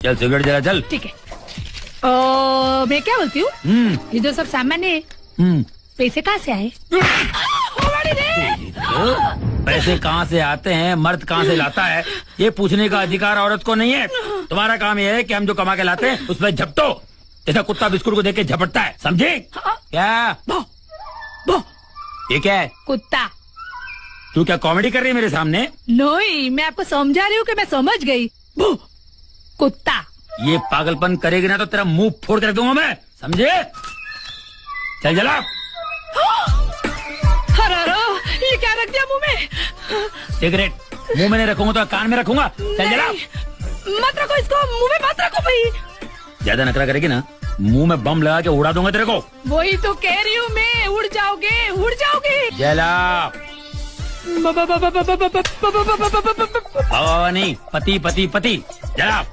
चल सिगरेट जला चल। ठीक है। मैं क्या बोलती हूँ, ये जो सब सामान है पैसे कहाँ से आए? पैसे कहाँ से आते हैं, मर्द कहाँ से लाता है, ये पूछने का अधिकार औरत को नहीं है। तुम्हारा काम ये है कि हम जो कमा के लाते हैं उसमें झपटो, जैसा कुत्ता बिस्कुट को देख के झपटता है, समझे? क्या भो ये क्या है? कुत्ता। तू क्या कॉमेडी कर रही है मेरे सामने? नहीं, मैं आपको समझा रही हूँ कि मैं समझ गई। भो कुत्ता। ये पागलपन करेगी ना तो तेरा मुंह फोड़ कर दूंगा मैं, समझे? चल जला। ये क्या रख दिया मुंह में? सिगरेट मुंह में नहीं रखूंगा तो कान में रखूंगा। चल जला। मत रखो इसको, मुंह में मत रखो भाई। ज्यादा नखरा करेगी ना मुंह में बम लगा के उड़ा दूंगा तेरे को। वही तो कह रही हूँ मैं, उड़ जाओगे उड़ जाओगे। जला। नहीं, पति पति पति। जला।